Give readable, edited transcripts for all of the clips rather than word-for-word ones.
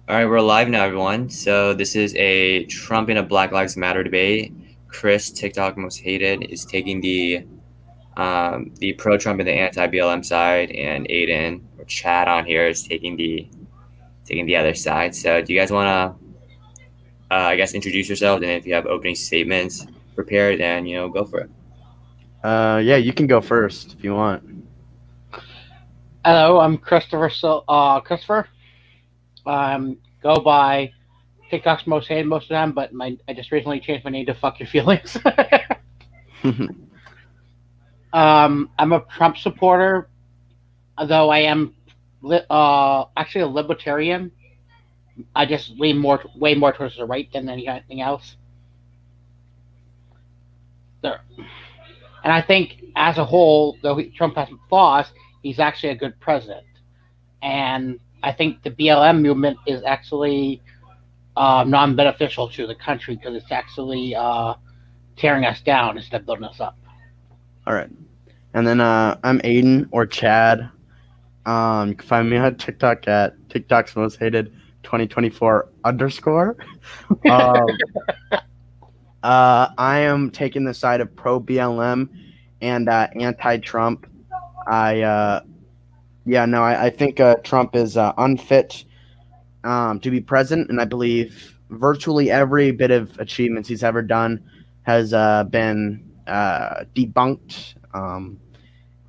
All right, we're live now, everyone. So this is a Trump and a Black Lives Matter debate. Chris, TikTok most hated, is taking the pro-Trump and the anti-BLM side, and Aiden or Chad on here is taking the other side. So do you guys want to, I guess, introduce yourselves, and if you have opening statements prepared, then go for it. Yeah, you can go first if you want. Hello, I'm Christopher. Christopher. Go by TikTok's most hated most of the time, but I just recently changed my name to Fuck Your Feelings. I'm a Trump supporter, though I am actually a libertarian. I just lean way more towards the right than anything else. There, and I think as a whole, though Trump has flaws, he's actually a good president. And I think the BLM movement is actually non-beneficial to the country because it's actually tearing us down instead of building us up. All right. And then I'm Aiden or Chad. You can find me on TikTok at TikTok's most hated 2024 _. I am taking the side of pro-BLM and anti-Trump. I think Trump is unfit to be president, and I believe virtually every bit of achievements he's ever done has been debunked.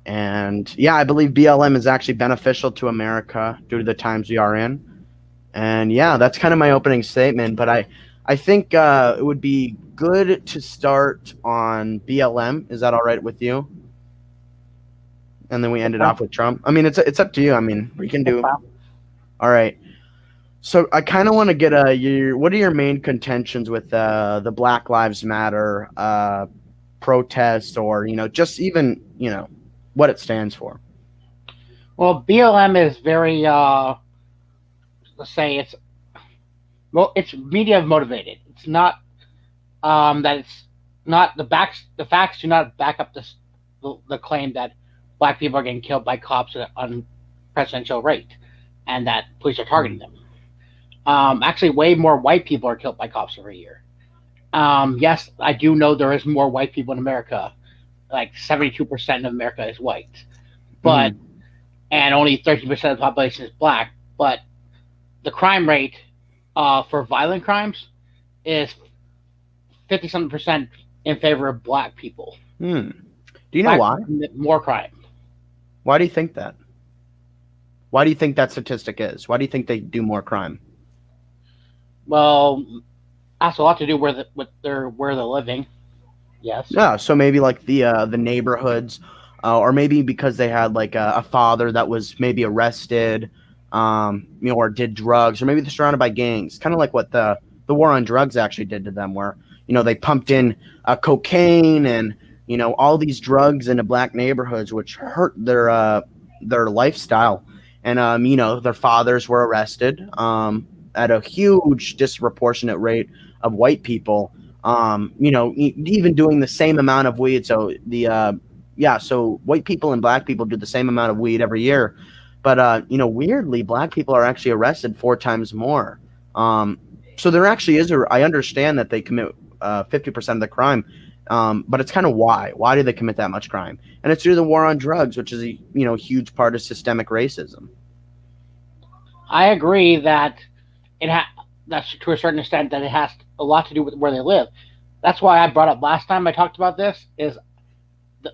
And yeah, I believe BLM is actually beneficial to America due to the times we are in. And yeah, that's kind of my opening statement. But I think it would be good to start on BLM. Is that all right with you? And then we ended off with Trump. I mean, it's up to you. I mean, we can do. All right. So I kind of want to get what are your main contentions with the Black Lives Matter protest, or just even what it stands for? Well, BLM is very let's say it's media motivated. It's not that it's not the facts do not back up the claim that black people are getting killed by cops at an unprecedented rate, and that police are targeting them. Actually, way more white people are killed by cops every year. Yes, I do know there is more white people in America. Like 72% of America is white, but and only 13% of the population is black. But the crime rate for violent crimes is 50-something% in favor of black people. Do you know why? More crime. Why do you think that? Why do you think that statistic is? Why do you think they do more crime? Well, that's a lot to do where they're living. Yes. Yeah. So maybe like the neighborhoods, or maybe because they had like a father that was maybe arrested, or did drugs, or maybe they're surrounded by gangs. Kind of like what the war on drugs actually did to them, where they pumped in cocaine and all these drugs into black neighborhoods, which hurt their lifestyle. And their fathers were arrested at a huge disproportionate rate of white people. Even doing the same amount of weed. So so white people and black people do the same amount of weed every year, but weirdly, black people are actually arrested 4 times more. So there actually is I understand that they commit 50% of the crime, but it's kind of why do they commit that much crime? And it's due to the war on drugs, which is a huge part of systemic racism. I agree that that's to a certain extent that it has a lot to do with where they live. That's why I brought up last time I talked about this is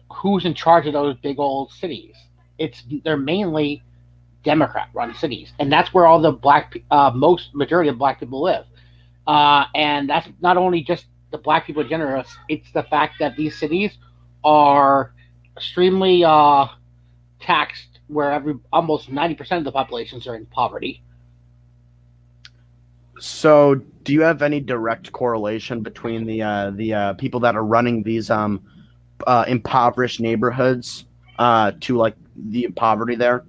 who's in charge of those big old cities. They're mainly Democrat-run cities, and that's where all the majority of black people live. And that's not only just the black people in general; it's the fact that these cities are extremely taxed, where almost 90% of the populations are in poverty. So, do you have any direct correlation between the people that are running these impoverished neighborhoods to like the poverty there?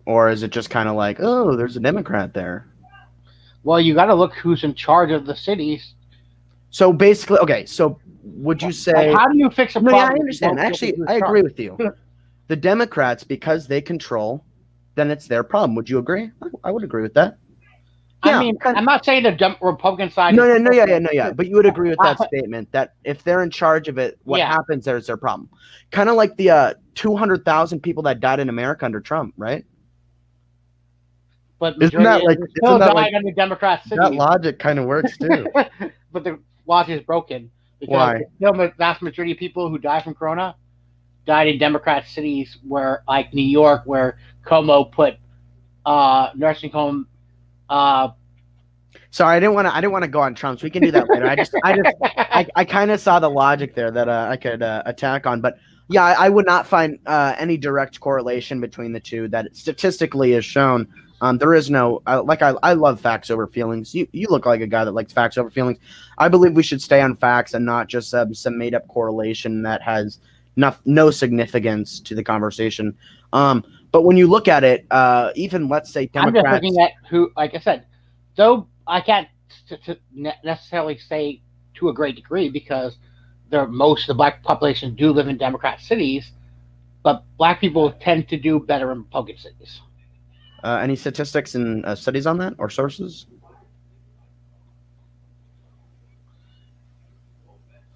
Or is it just kind of like, oh, there's a Democrat there? Well, you got to look who's in charge of the cities. So basically, okay. So would you say? Like, how do you fix a problem? No, yeah, I understand. Actually, I agree with you. the Democrats, because they control, then it's their problem. Would you agree? I would agree with that. I mean, I'm not saying the Republican side. No, yeah. But you would agree with that statement that if they're in charge of it, what happens there is their problem. Kind of like the 200,000 people that died in America under Trump, right? But isn't that like still dying under Democrat cities? That logic kind of works too. But the logic is broken because why? The vast majority of people who die from Corona died in Democrat cities, where like New York, where Cuomo put nursing home. Sorry, I didn't want to go on Trump. So we can do that later. I kind of saw the logic there that I could attack on, but yeah, I would not find any direct correlation between the two that statistically is shown. There is no I love facts over feelings. You look like a guy that likes facts over feelings. I believe we should stay on facts and not just some made up correlation that has no significance to the conversation. But when you look at it, even let's say Democrats. I'm just looking at who, like I said, though I can't necessarily say to a great degree because most of the black population do live in Democrat cities, but black people tend to do better in Republican cities. Any statistics and studies on that or sources?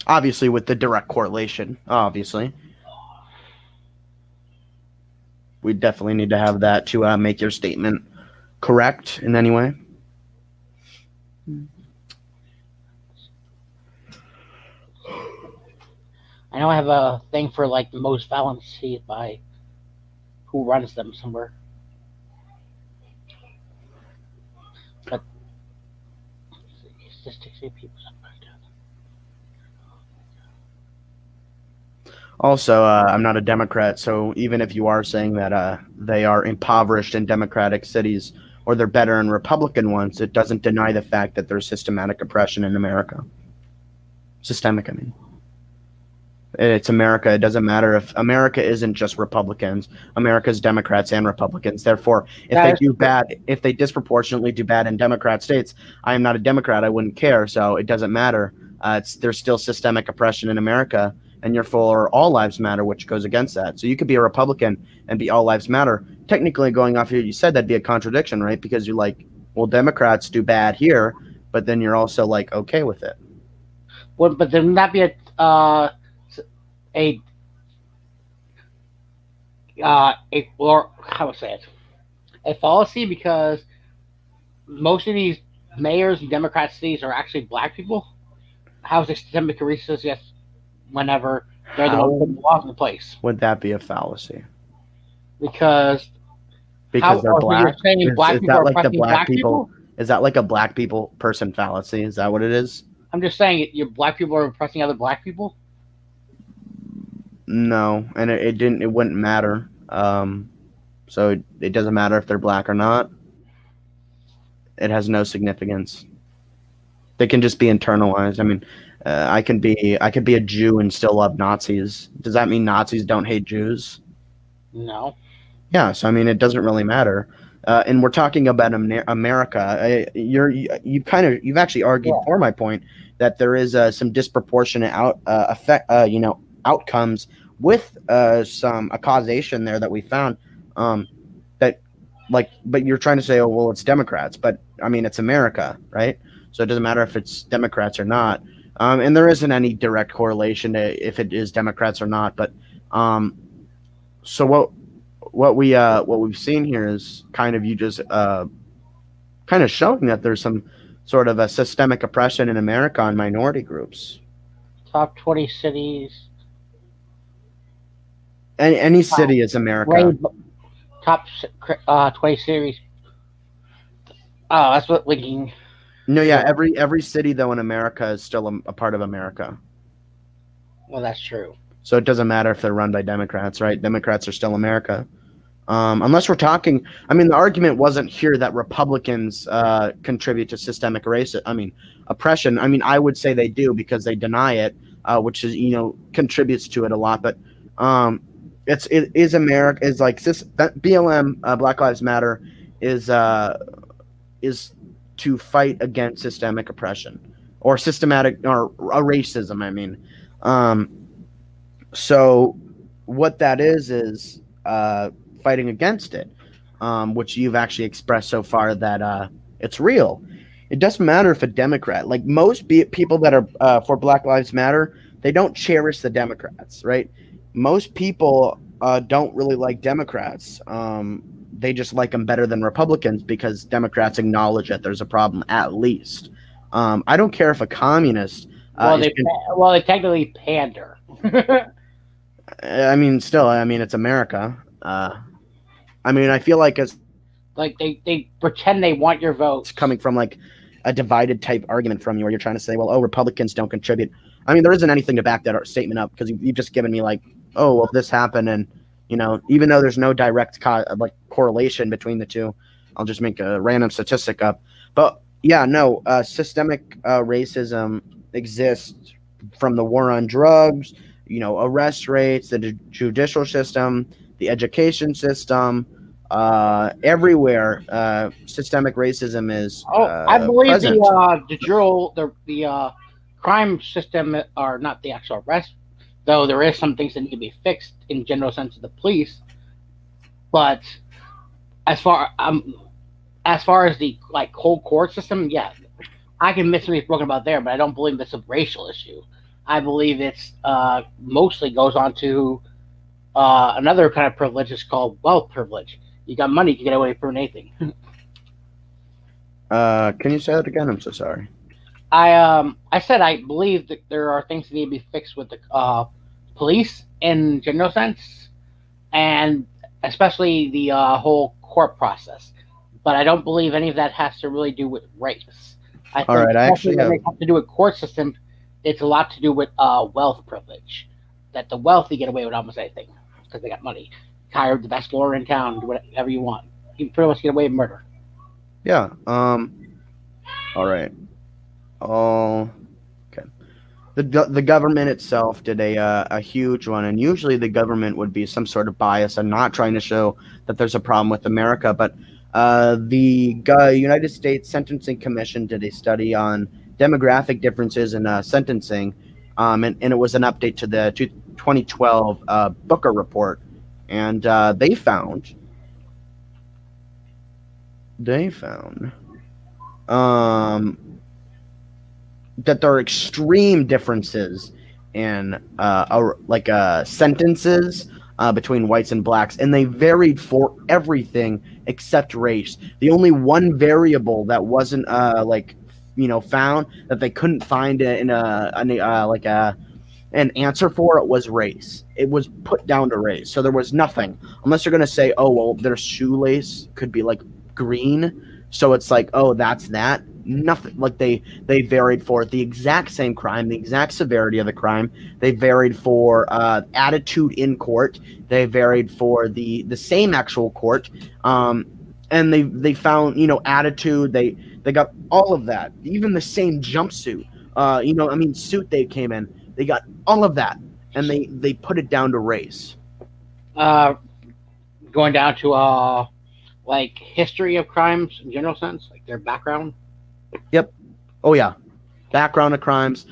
Obviously, with the direct correlation, obviously. We definitely need to have that to make your statement correct in any way. I know I have a thing for like the most violent cities by who runs them somewhere. But statistics say people. Also, I'm not a Democrat, so even if you are saying that they are impoverished in Democratic cities or they're better in Republican ones, it doesn't deny the fact that there's systematic oppression in America. Systemic, I mean. It's America. It doesn't matter if America isn't just Republicans. America's Democrats and Republicans. Therefore, if they disproportionately do bad in Democrat states, I am not a Democrat. I wouldn't care. So it doesn't matter. There's still systemic oppression in America. And you're for all lives matter, which goes against that. So you could be a Republican and be all lives matter. Technically, going off here, you said that'd be a contradiction, right? Because you're like, well, Democrats do bad here, but then you're also like okay with it. Well, but then would that be or how would I say it? A fallacy, because most of these mayors in Democrat cities are actually black people. How's systemic racism? Yes. Whenever they're the ones putting laws in place. Would that be a fallacy? Because they're black? Is that like the black people? Is that like a black people person fallacy? Is that what it is? I'm just saying your black people are oppressing other black people? No, and it wouldn't matter. So it doesn't matter if they're black or not. It has no significance. They can just be internalized. I mean, I could be a Jew and still love Nazis. Does that mean Nazis don't hate Jews? No. Yeah, so I mean, it doesn't really matter. And we're talking about America. You've actually argued for my point that there is some disproportionate outcomes with a causation there that we found. But you're trying to say, oh well, it's Democrats, but I mean, it's America, right? So it doesn't matter if it's Democrats or not. And there isn't any direct correlation to if it is Democrats or not. But so what we've seen here is kind of you just kind of showing that there's some sort of a systemic oppression in America on minority groups. Top 20 cities. Any city is America. Top 20 cities. Oh, that's what linking. No, yeah, every city though in America is still a part of America. Well, that's true. So it doesn't matter if they're run by Democrats, right? Democrats are still America. Unless we're talking, I mean, the argument wasn't here that Republicans contribute to systemic oppression. I mean, I would say they do because they deny it, which is contributes to it a lot. But it is America is like this BLM, Black Lives Matter is to fight against systemic oppression or systematic or racism. I mean, so what that is fighting against it, which you've actually expressed so far that it's real. It doesn't matter if a Democrat, like most people that are for Black Lives Matter, they don't cherish the Democrats, right? Most people don't really like Democrats. They just like them better than Republicans because Democrats acknowledge that there's a problem at least. I don't care if a communist Well, is. they technically pander. I mean, still, I mean, it's America. I mean, I feel like it's Like they pretend they want your votes. coming from like a divided type argument from you, where you're trying to say, well, oh, Republicans don't contribute. I mean, there isn't anything to back that statement up because you've just given me like, oh, well, this happened, and even though there's no direct correlation between the two, I'll just make a random statistic up. But yeah, no, systemic racism exists from the war on drugs, arrest rates, the judicial system, the education system, everywhere. Systemic racism is I believe present. the crime system, or not the actual arrest, though there is some things that need to be fixed in general sense of the police. But as far as the whole court system, yeah, I can admit something's broken about there, but I don't believe it's a racial issue. I believe it's mostly goes on to another kind of privilege. It's called wealth privilege. You got money, you can get away with anything. Can you say that again? I'm so sorry. I said I believe that there are things that need to be fixed with the police in general sense, and especially the whole court process. But I don't believe any of that has to really do with race. I think All right, I actually when it has to do with court system, it's a lot to do with wealth privilege. That the wealthy get away with almost anything because they got money. Hire the best lawyer in town, do whatever you want. You can pretty much get away with murder. Yeah. All right. Oh. Okay. The government itself did a huge one, and usually the government would be some sort of bias and not trying to show that there's a problem with America. But the United States Sentencing Commission did a study on demographic differences in sentencing, and it was an update to the 2012 Booker report, and they found that there are extreme differences in sentences between whites and blacks, and they varied for everything except race. The only one variable that wasn't found, that they couldn't find in an answer for it, was race. It was put down to race. So there was nothing, unless you're going to say, oh, well, their shoelace could be like green. So it's like, oh, that's that. Nothing. Like they varied for the exact same crime, the exact severity of the crime. They varied for attitude in court. They varied for the same actual court. And they found, attitude. They got all of that. Even the same jumpsuit. Suit they came in. They got all of that, and they put it down to race. Going down to history of crimes in general sense, like their background. Yep. Oh yeah. Background of crimes.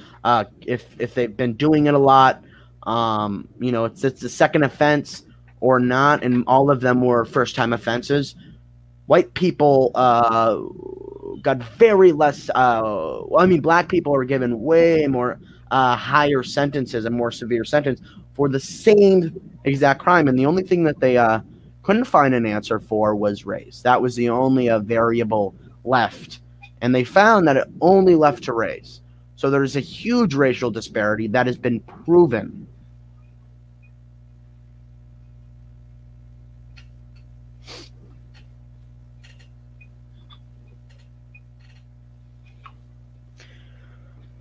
If they've been doing it a lot, it's a second offense or not, and all of them were first time offenses. White people got very less. Black people are given way more higher sentences and more severe sentence for the same exact crime, and the only thing that they couldn't find an answer for was race. That was the only variable left, and they found that it only left to race. So there's a huge racial disparity that has been proven.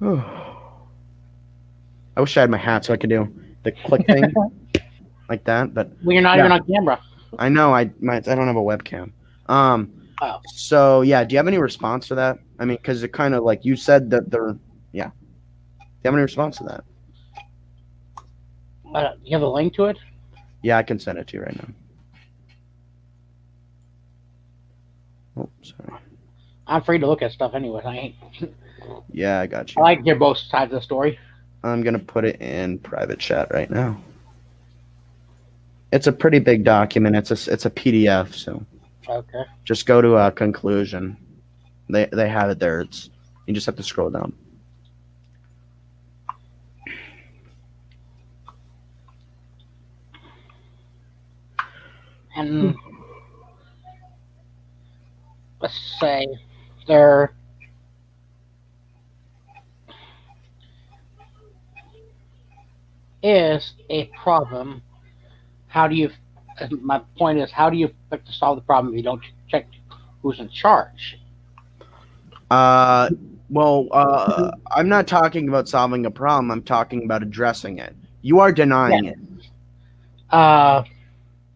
I wish I had my hat so I could do the click thing like that, but well, you're not even on camera. I know. I don't have a webcam. Oh. So yeah, do you have any response to that? I mean, because it kind of like you said that they're, yeah. Do you have any response to that? You have a link to it? Yeah, I can send it to you right now. Oh, sorry. I'm free to look at stuff anyway. I ain't. Yeah, I got you. I like to hear both sides of the story. I'm gonna put it in private chat right now. It's a pretty big document. It's a PDF, so Okay. just go to a conclusion. They have it there. You just have to scroll down. And let's say there is a problem. How do you? My point is, how do you expect to solve the problem if you don't check who's in charge? Well, I'm not talking about solving a problem. I'm talking about addressing it. You are denying it. Uh,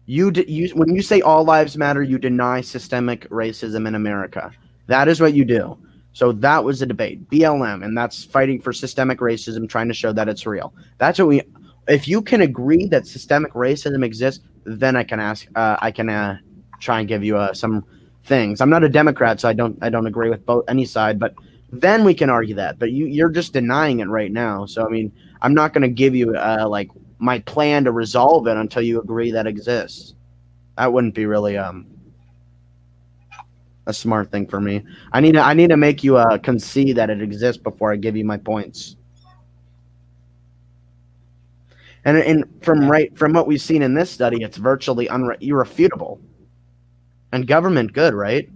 When you say all lives matter, you deny systemic racism in America. That is what you do. So that was a debate, BLM, and that's fighting for systemic racism, trying to show that it's real. That's what we. If you can agree that systemic racism exists, then I can ask. I can try and give you some things. I'm not a Democrat, so I don't agree with any side, but then we can argue that. But you're just denying it right now. So I mean, I'm not going to give you like my plan to resolve it until you agree that exists. That wouldn't be really a smart thing for me. I need to make you concede that it exists before I give you my points. And from what we've seen in this study, it's virtually irrefutable. And government good, right?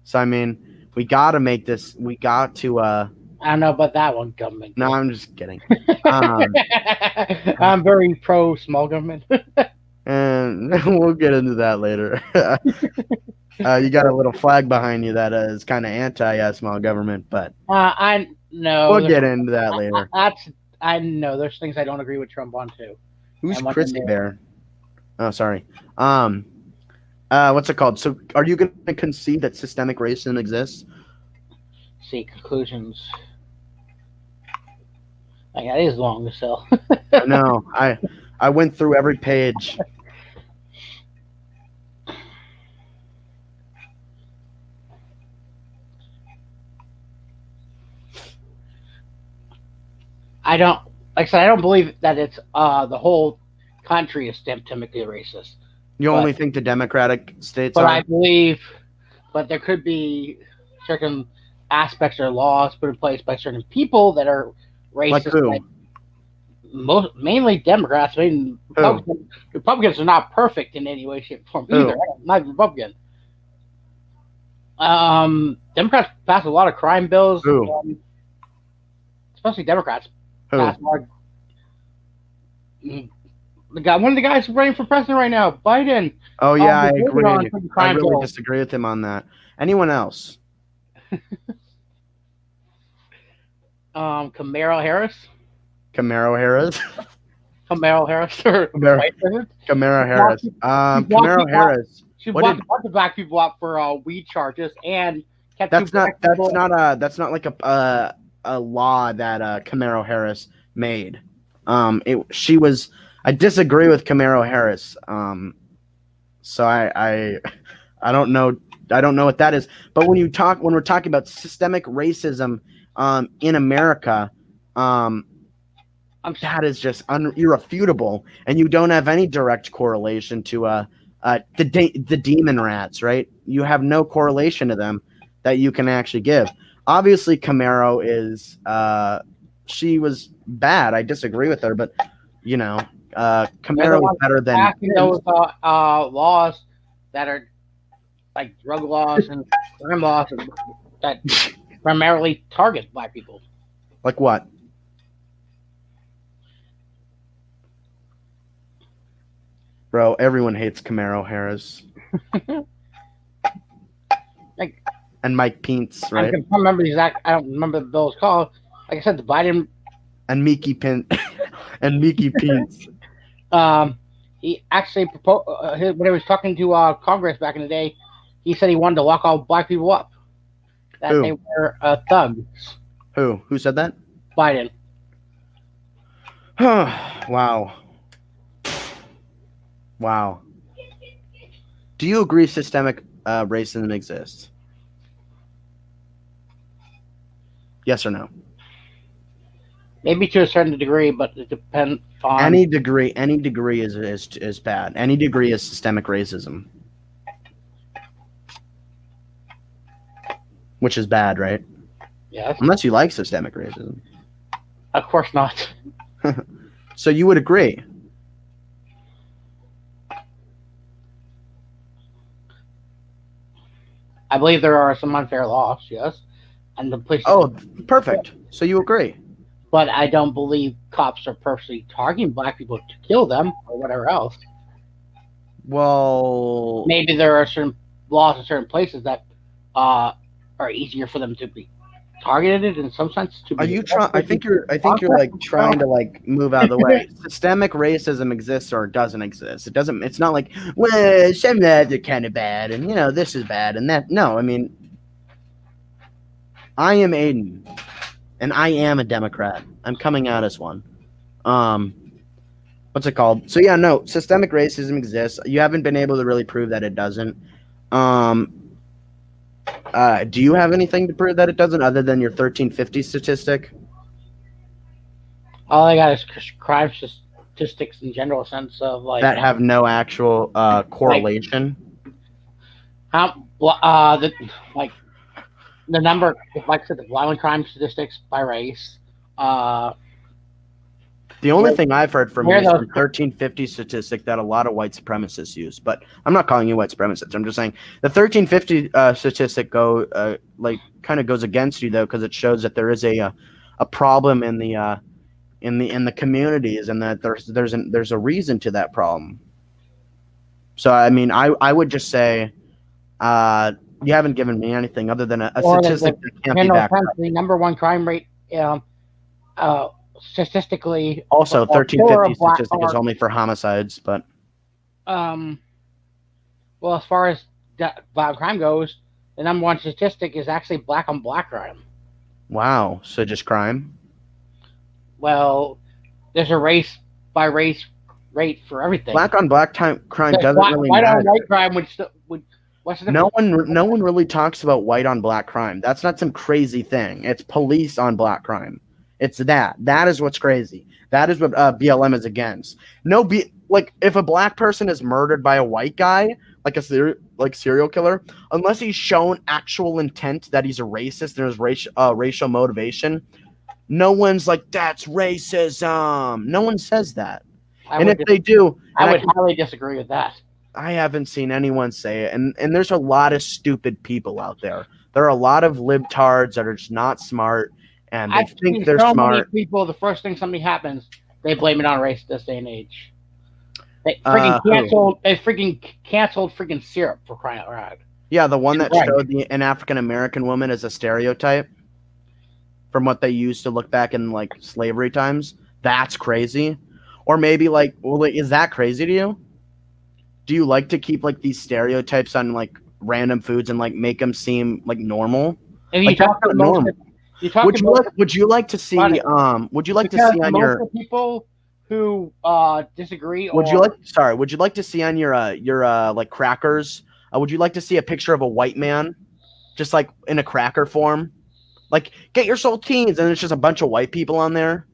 So I mean, we got to make this. We got to. I don't know about that one, government. No, I'm just kidding. I'm very pro small government. And we'll get into that later. You got a little flag behind you that is kind of anti small government, but I know we'll get into that later. I know there's things I don't agree with Trump on too. Who's Chrissy Bear? Oh, sorry. What's it called? So, are you going to concede that systemic racism exists? See conclusions. Like, that is long as hell. No, I went through every page. I don't, like I said, I don't believe that it's the whole country is systemically racist. You only think the Democratic states But are? I believe, but there could be certain aspects or laws put in place by certain people that are racist. Like who? Like mainly Democrats. I mean, Republicans are not perfect in any way, shape, or form either. I'm not Republican. Democrats pass a lot of crime bills. Especially Democrats. Pass hard. One of the guys running for president right now, Biden. Oh yeah, I agree. I really disagree with him on that. Anyone else? Kamala Harris. Kamala Harris. Kamala Harris or Kamala Harris. Kamala Harris. She blocked a bunch of black people out for weed charges and kept. That's not like a law that Kamala Harris made. I disagree with Kamala Harris. So I don't know. I don't know what that is. But when we're talking about systemic racism in America, that is just irrefutable, and you don't have any direct correlation to the demon rats, right? You have no correlation to them that you can actually give. Obviously, Camaro is she was bad. I disagree with her, but you know, Camaro is better than those laws that are like drug laws and crime laws that primarily target black people. Like what? Bro, everyone hates Camaro Harris. And Mike Pence, right? I don't remember the exact. I don't remember the bill's called. Like I said, the Biden and Mickey Pence and Mickey Pence. He actually proposed when he was talking to Congress back in the day. He said he wanted to lock all black people up. That they were thugs. Who said that? Biden. Wow. Do you agree systemic racism exists? Yes or no? Maybe to a certain degree, but it depends on. Any degree is bad. Any degree is systemic racism, which is bad, right? Yes, Unless you like systemic racism. of course not. So you would agree. I believe there are some unfair laws, yes, and the police. Oh, perfect. So you agree. But I don't believe cops are purposely targeting black people to kill them or whatever else. Well, Maybe there are certain laws in certain places that are easier for them to be targeted in some sense. To are be you trying? I think you're like trying to like move out of the way. Systemic racism exists or it doesn't exist. It doesn't. It's not like well, some laws are kind of bad, and this is bad, and that. No, I mean, I am Aiden, and I am a Democrat. I'm coming out as one. What's it called? So yeah, no, systemic racism exists. You haven't been able to really prove that it doesn't. Um, do you have anything to prove that it doesn't, other than your 1350 statistic? All I got is crime statistics in general sense of like That have no actual correlation. how like the number, like I said, the violent crime statistics by race. The only thing I've heard from you where is the those 1350 statistic that a lot of white supremacists use. But I'm not calling you white supremacists. I'm just saying the 1350 statistic kind of goes against you though, because it shows that there is a problem in the communities, and that there's a reason to that problem. So I mean, I would just say you haven't given me anything other than a or statistic that can't be general backed sense, up. the number one crime rate statistically. Also, for 1350 black statistic is only for homicides, but well, as far as violent crime goes, the number one statistic is actually black on black crime. wow. So just crime. Well, there's a race by race rate for everything. Black on black crime doesn't really white matter. on white crime would what's the No one really talks about white on black crime. That's not some crazy thing. It's police on black crime. It's that. That is what's crazy. That is what BLM is against. Like if a black person is murdered by a white guy, like a serial killer, unless he's shown actual intent that he's a racist and there's racial motivation, no one's like that's racism. No one says that. And if they do, I would highly disagree with that. I haven't seen anyone say it, and there's a lot of stupid people out there. There are a lot of libtards that are just not smart, and they think they're so smart. Many people, the first thing something happens, they blame it on race this day and age. They freaking canceled. They freaking canceled freaking syrup, for crying out loud. Yeah, the one that showed an African American woman as a stereotype from what they used to look back in like slavery times. That's crazy. Or maybe is that crazy to you? Do you like to keep like these stereotypes on like random foods and like make them seem like normal? And you talk about normal. Would you like to see on your people who disagree? Would you like to see on your like crackers? Would you like to see a picture of a white man, just like in a cracker form? Like get your saltines, and it's just a bunch of white people on there.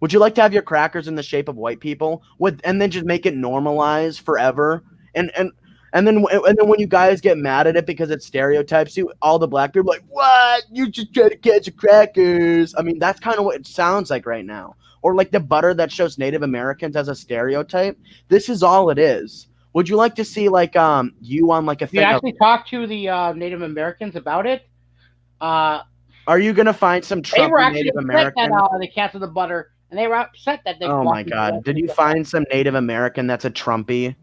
Would you like to have your crackers in the shape of white people, and then just make it normalized forever? And then when you guys get mad at it because it stereotypes you, all the black people are like, what? You just try to catch your crackers. I mean, that's kind of what it sounds like right now. Or like the butter that shows Native Americans as a stereotype. This is all it is. Would you like to see like you on like a thing? You actually talk to the Native Americans about it? Are you gonna find some Trump Native American? That, they canceled the butter. And they were upset that they. Oh my God! Did you find some Native American that's a Trumpy?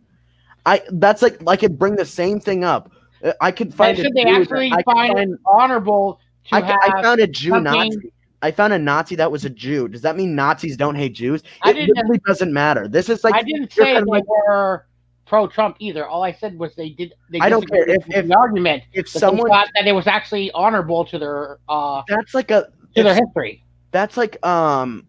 That's like I could bring the same thing up. I could find. Should they actually find it honorable to have? I found a Jew Nazi. I found a Nazi that was a Jew. Does that mean Nazis don't hate Jews? It really doesn't matter. This is like I didn't say they were pro-Trump either. All I said was they did. I don't care if the argument. If someone thought that it was actually honorable to their that's like their history. That's like I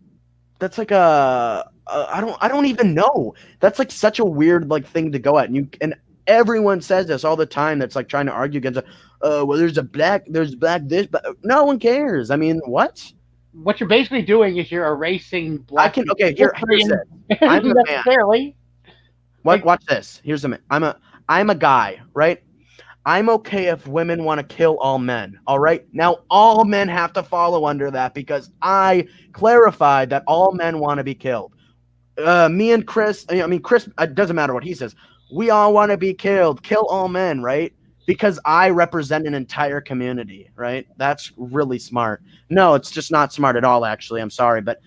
don't even know. That's like such a weird like thing to go at, and everyone says this all the time. That's like trying to argue against well, there's black this, but no one cares. I mean, what? what you're basically doing is you're erasing I black can. people's Okay, here's history it. I'm the man. necessarily. Watch this. Here's the man. I'm a guy, right? I'm okay if women want to kill all men. All right. Now, all men have to follow under that because I clarified that all men want to be killed. Me and Chris, I mean, Chris, it doesn't matter what he says. We all want to be killed. Kill all men, right? Because I represent an entire community, right? That's really smart. No, it's just not smart at all, actually. I'm sorry. But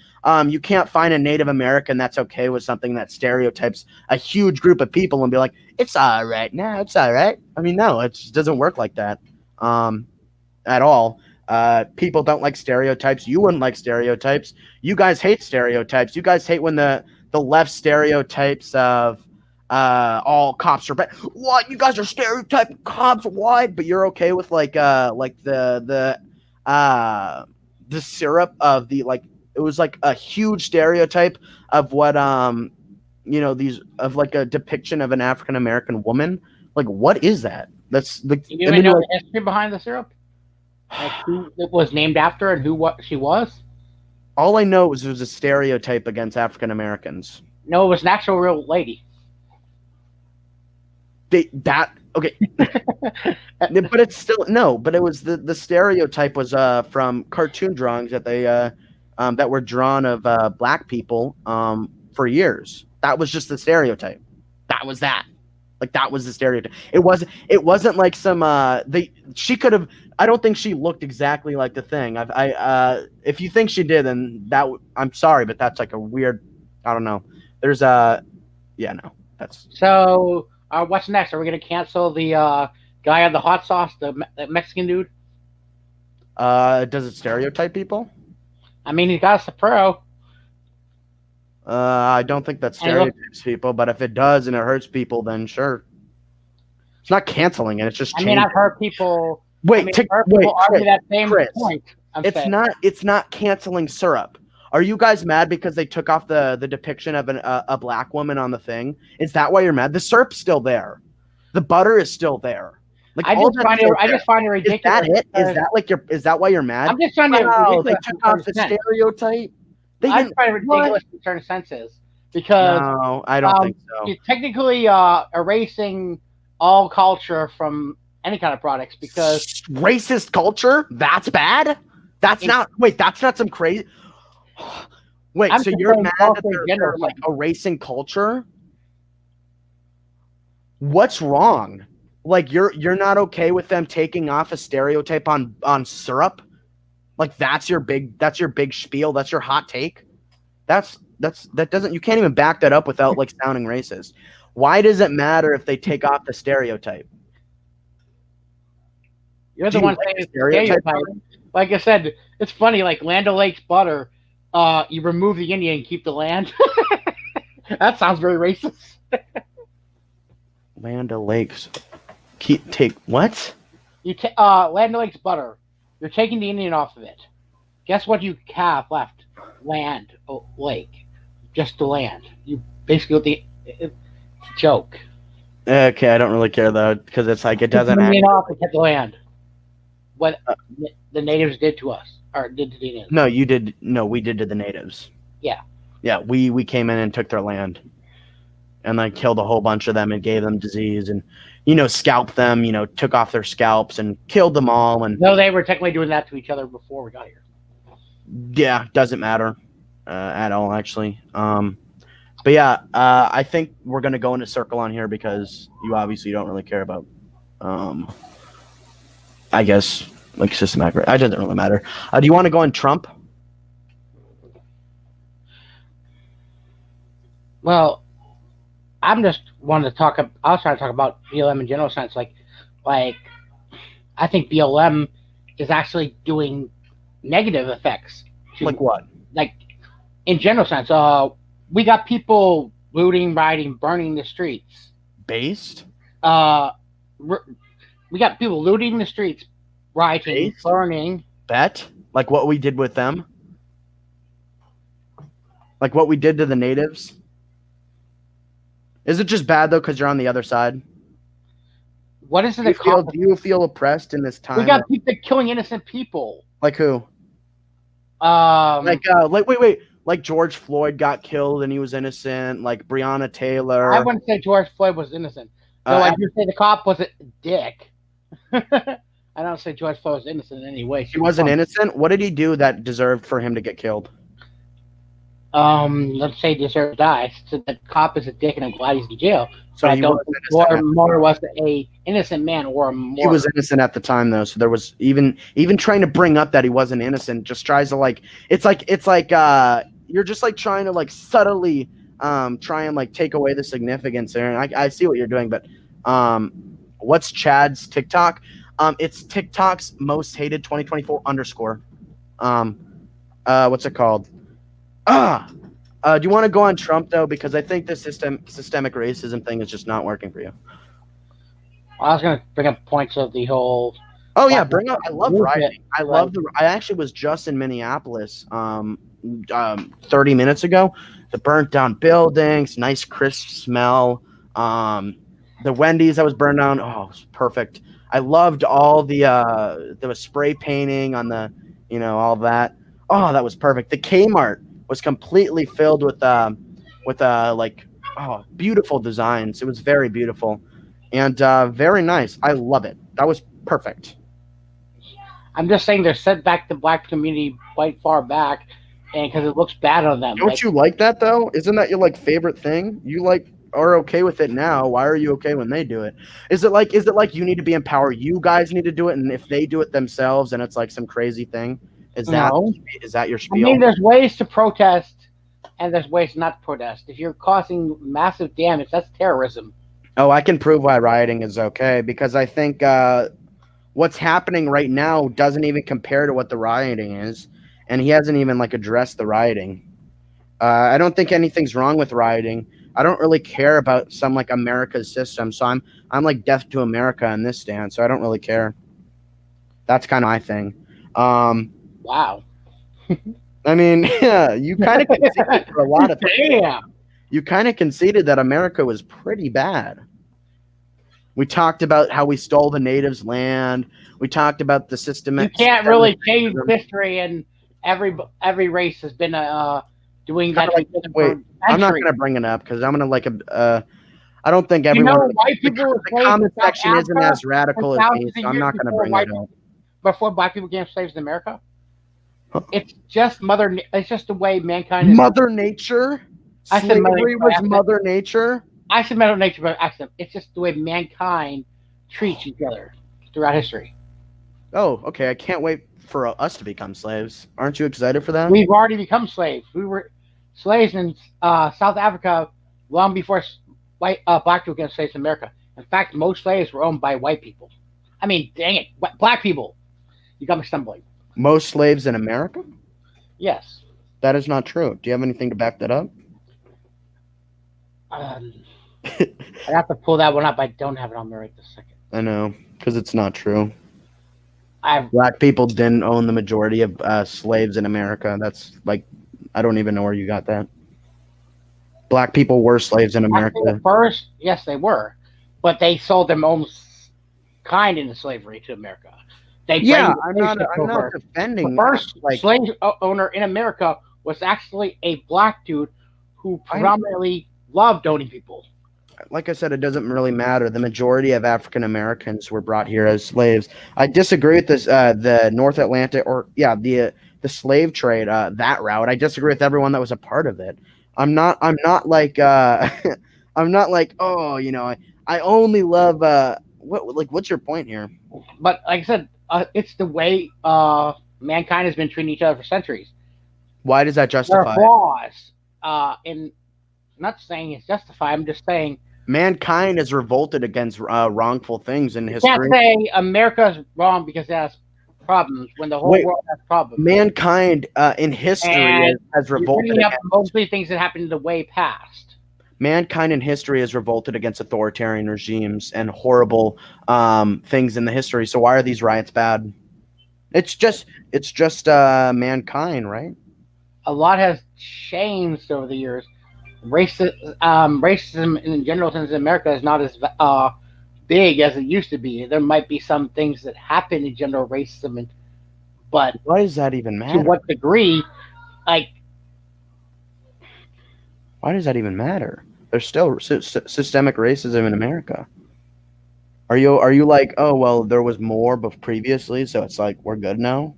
you can't find a Native American that's okay with something that stereotypes a huge group of people and be like, it's all right. No, it's all right. I mean, no, it just doesn't work like that at all. People don't like stereotypes. You wouldn't like stereotypes. You guys hate stereotypes. You guys hate when the left stereotypes of all cops are bad. What? You guys are stereotyping cops? What? But you're okay with like the syrup of the like it was like a huge stereotype of what these of like a depiction of an African American woman. Like what is that? That's like You even know the history behind the syrup, like who it was named after and what she was. All I know is it was a stereotype against African Americans. No, it was an actual real lady. Okay, but it's still no. But it was the stereotype was from cartoon drawings that they that were drawn of black people for years. That was just the stereotype. That was that. Like that was the stereotype. It wasn't like some she could have. I don't think she looked exactly like the thing. If you think she did, then I'm sorry, but that's like a weird. I don't know. There's yeah, no. That's so. What's next? Are we going to cancel the guy on the hot sauce, the Mexican dude? Does it stereotype people? I mean, he got us a pro. I don't think that stereotypes people, but if it does and it hurts people, then sure. It's not canceling it. It's just changing. I mean, I've heard people. Wait, argue that same point. It's not canceling syrup. Are you guys mad because they took off the depiction of a black woman on the thing? Is that why you're mad? The syrup's still there. The butter is still there. Like I just find it ridiculous. Is that it? Is that why you're mad? I'm just trying to. They took off the stereotype. I find it ridiculous in certain senses because no, I don't think so. You're technically erasing all culture from any kind of products because racist culture. That's bad. That's not some crazy. Wait, so you're mad that they're like erasing culture? What's wrong? Like you're not okay with them taking off a stereotype on syrup? Like that's your big spiel. That's your hot take. That doesn't you can't even back that up without like sounding racist. Why does it matter if they take off the stereotype? You're the one saying stereotype. Like I said, it's funny. Like Land O'Lakes butter. You remove the Indian and keep the land. That sounds very racist. Land O'Lakes. Take what? Land O'Lakes butter. You're taking the Indian off of it. Guess what you have left? Land Lake. Just the land. You basically it's a joke. Okay, I don't really care though because it's like it doesn't. Indian off and get the land. What the natives did to us. Or did to the natives. No, you did. No, we did to the natives. Yeah. Yeah, we came in and took their land, and like killed a whole bunch of them and gave them disease and scalped them. Took off their scalps and killed them all. And no, they were technically doing that to each other before we got here. Yeah, doesn't matter at all actually. But yeah, I think we're gonna go in a circle on here because you obviously don't really care about. I guess. Like systematic, it doesn't really matter. Do you want to go on Trump? Well, I'm just wanting to talk. I was trying to talk about BLM in general sense. Like, I think BLM is actually doing negative effects. Like what? Like, in general sense, we got people looting, rioting, burning the streets. Based? We got people looting the streets. Writing, learning. Bet? Like what we did with them? Like what we did to the natives? Is it just bad though because you're on the other side? What is it? Do you feel oppressed in this time? We got people killing innocent people. Like who? Wait, like George Floyd got killed and he was innocent, like Breonna I Taylor. wouldn't say George Floyd was innocent, though. I do say the cop was a dick. I don't say George Floyd was innocent in any way. He wasn't innocent. What did he do that deserved for him to get killed? Let's say deserve to die. So the cop is a dick, and I'm glad he's in jail. So but he I don't was think Moore was a innocent man, or more. He was innocent at the time, though. So there was even trying to bring up that he wasn't innocent. Just tries to like it's like you're just like trying to like subtly try and like take away the significance there. And I see what you're doing, but what's Chad's TikTok? It's TikTok's most hated 2024 underscore. What's it called? Do you want to go on Trump though? Because I think the systemic racism thing is just not working for you. I was going to bring up points of the whole. Oh yeah, bring up. I love rioting. I actually was just in Minneapolis 30 minutes ago. The burnt down buildings, nice crisp smell. The Wendy's that was burned down. Oh, it was perfect. I loved all there was spray painting on the, all that. Oh, that was perfect. The Kmart was completely filled with beautiful designs. It was very beautiful and very nice. I love it. That was perfect. I'm just saying they're set back the black community quite far back, and because it looks bad on them. Don't you like that though? Isn't that your favorite thing? You are okay with it now. Why are you okay when they do it? Is it like you need to be in power? You guys need to do it, and if they do it themselves, and it's like some crazy thing. Is that your spiel? I mean, there's ways to protest, and there's ways not to protest. If you're causing massive damage, that's terrorism. Oh, I can prove why rioting is okay, because I think what's happening right now doesn't even compare to what the rioting is, and he hasn't even addressed the rioting. I don't think anything's wrong with rioting. I don't really care about some America's system, so I'm deaf to America in this stance, so I don't really care. That's kind of my thing. Wow. I mean, yeah, you kind of conceded for a lot of things. Yeah. You kind of conceded that America was pretty bad. We talked about how we stole the natives' land. We talked about the system. You can't really change history, and every race has been doing that. Wait, I'm not going to bring it up because I'm going to I don't think everyone. White people the comment section isn't as radical as me, so I'm not going to bring it up. Before black people became slaves in America, it's just It's just the way mankind is. Mother Nature. Slavery was Mother Nature. I said Mother Nature, but accident. It's just the way mankind treats each other throughout history. Oh, okay. I can't wait for us to become slaves. Aren't you excited for that? We've already become slaves. We were slaves in South Africa long before black people became slaves in America. In fact, most slaves were owned by white people. I mean, dang it, black people. You got me stumbling. Most slaves in America? Yes. That is not true. Do you have anything to back that up? I'd have to pull that one up. I don't have it on me right this second. I know, because it's not true. Black people didn't own the majority of slaves in America. That's I don't even know where you got that. Black people were slaves in America. First, yes, they were. But they sold their own kind into slavery to America. I'm not defending. The first slave owner in America was actually a black dude who predominantly loved owning people. Like I said, it doesn't really matter. The majority of African Americans were brought here as slaves. I disagree with this. The North Atlantic, the slave trade, that route. I disagree with everyone that was a part of it. I'm not like I'm not like, I only love what's your point here? But like I said, it's the way mankind has been treating each other for centuries. Why does that justify? There are flaws in. I'm not saying it's justified. I'm just saying mankind has revolted against wrongful things in history. You can't say America's wrong because it has problems when the whole world has problems. Mankind in history has revolted. Mostly things that happened in the way past. Mankind in history has revolted against authoritarian regimes and horrible things in the history. So why are these riots bad? It's just mankind, right? A lot has changed over the years. Racism in general sense in America is not as big as it used to be. There might be some things that happen in general racism, but Why does that even to matter? what degree? Like, Why does that even matter? There's still systemic racism in America. Are you like, oh well, there was more but previously, so it's like we're good now?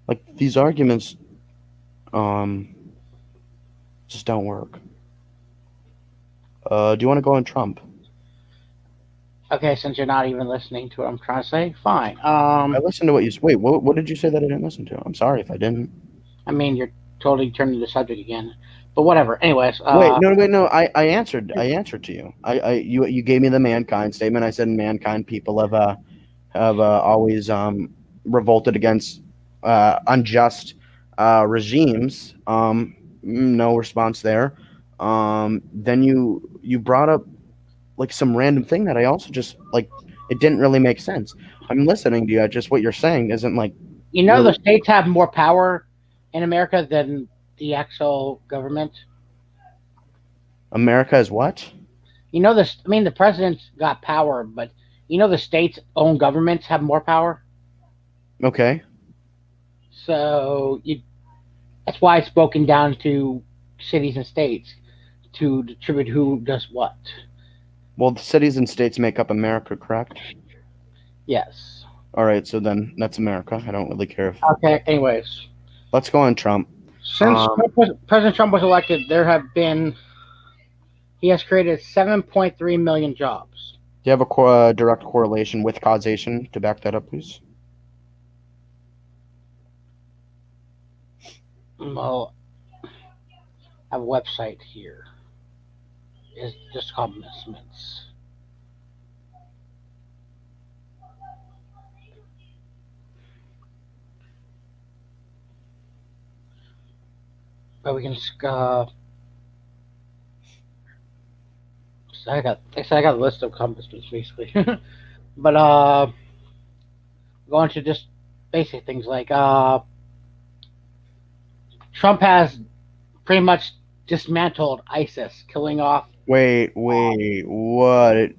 Like these arguments um just don't work. Do you want to go on Trump? okay, since you're not even listening to what I'm trying to say, fine. I listened to what you wait. What did you say that I didn't listen to? I'm sorry if I didn't. I mean, you're totally turning the subject again, but whatever. Anyways, Wait, no. I answered. I answered to you. You gave me the mankind statement. I said mankind people have always revolted against unjust regimes. No response there. Then you brought up like some random thing that I also just like. It didn't really make sense. I'm listening to you. Just what you're saying isn't like you know the really. states have more power in America than the actual government. America is what? You know this. I mean, the president's got power, but you know the states' own governments have more power. Okay. So that's why it's broken down to cities and states to distribute who does what. Well, the cities and states make up America, correct? Yes. All right, so then that's America. I don't really care if. Okay. Anyways, Let's go on Trump. since President Trump was elected, he has created 7.3 million jobs. Do you have a direct correlation with causation to back that up, please? Well, I have a website here. It's just called Misments. But we can I got a list of accomplishments basically. But going to just basic things like Trump has pretty much dismantled ISIS, killing off. Wait, what?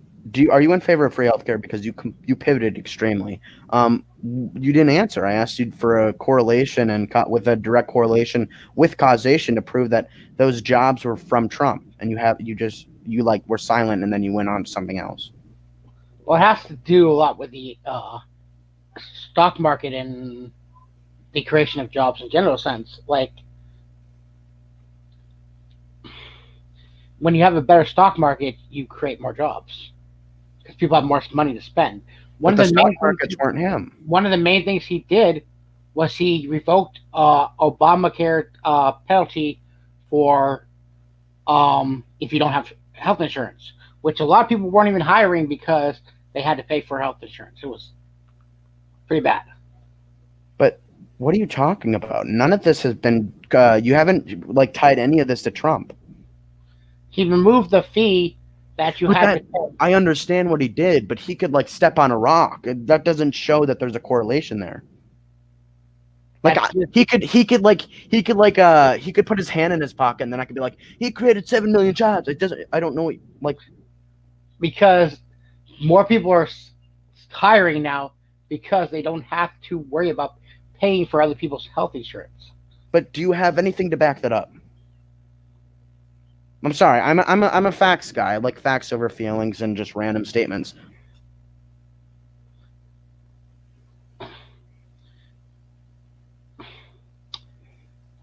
Are you in favor of free healthcare? Because you pivoted extremely. You didn't answer. I asked you for a correlation and with a direct correlation with causation to prove that those jobs were from Trump, and you like were silent, and then you went on to something else. Well, it has to do a lot with the stock market and the creation of jobs in general sense. Like when you have a better stock market, you create more jobs because people have more money to spend. But the stock markets weren't him. One of the main things he did was he revoked Obamacare penalty for if you don't have health insurance, which a lot of people weren't even hiring because they had to pay for health insurance. It was pretty bad. But what are you talking about? None of this has been. You haven't like tied any of this to Trump. He removed the fee that you had to pay. I understand what he did, but he could like step on a rock. That doesn't show that there's a correlation there. Like he could put his hand in his pocket, and then I could be like, he created 7 million jobs. It doesn't. I don't know. Like because more people are hiring now because they don't have to worry about paying for other people's health insurance. But do you have anything to back that up? I'm sorry. I'm a facts guy. I like facts over feelings and just random statements.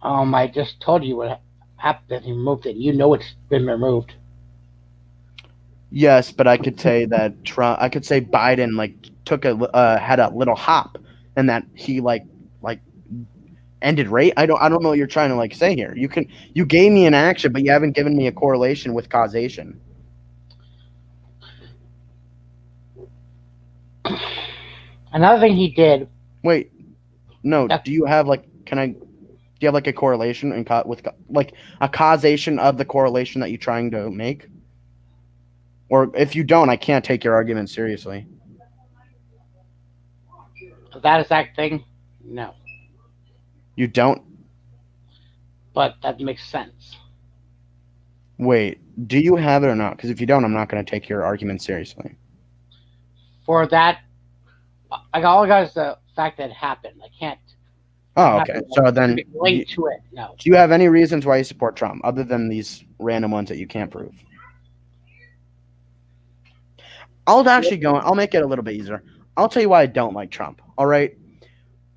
I just told you what happened that he removed it. You know it's been removed. Yes, but I could say that Trump. I could say Biden like had a little hop, and that he like ended rate. I don't know what you're trying to like say here. You gave me an action, but you haven't given me a correlation with causation. Another thing he did. Wait, no. Do you have like? Do you have like a correlation and with like a causation of the correlation that you're trying to make? Or if you don't, I can't take your argument seriously. That exact thing, no. You don't? But that makes sense. Wait, do you have it or not? Because if you don't, I'm not going to take your argument seriously. For that I got all guys the fact that it happened. I can't. I don't Oh, have okay. to So then, relate to it. No. do you have any reasons why you support Trump other than these random ones that you can't prove? I'll actually go. I'll make it a little bit easier. I'll tell you why I don't like Trump. All right,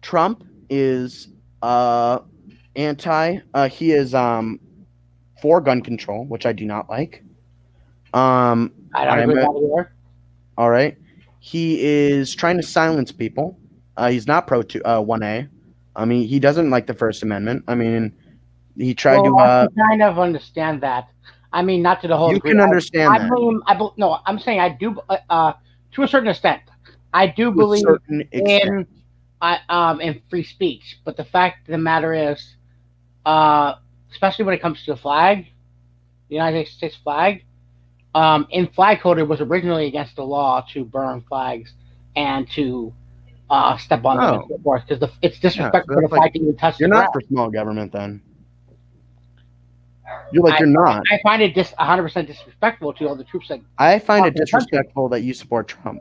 Trump is anti. He is for gun control, which I do not like. I don't I am agree with a, that either. all right. He is trying to silence people. He's not pro to 1A. I mean, he doesn't like the First Amendment. I mean, he tried Well, to. I can kind of understand that. I mean, not to the whole You degree. can understand I that mean, no, I'm saying I do, to a certain extent, I do to a believe certain extent. in free speech. But the fact of the matter is, especially when it comes to the flag, the United States flag, in flag code, it was originally against the law to burn flags and to step on them and Oh, so forth because it's yeah. disrespectful So for the that's like flag to even touch the you're not ground. for small government then. You're not. I find it 100% disrespectful to all the troops that I find fought it for the country. disrespectful that you support Trump.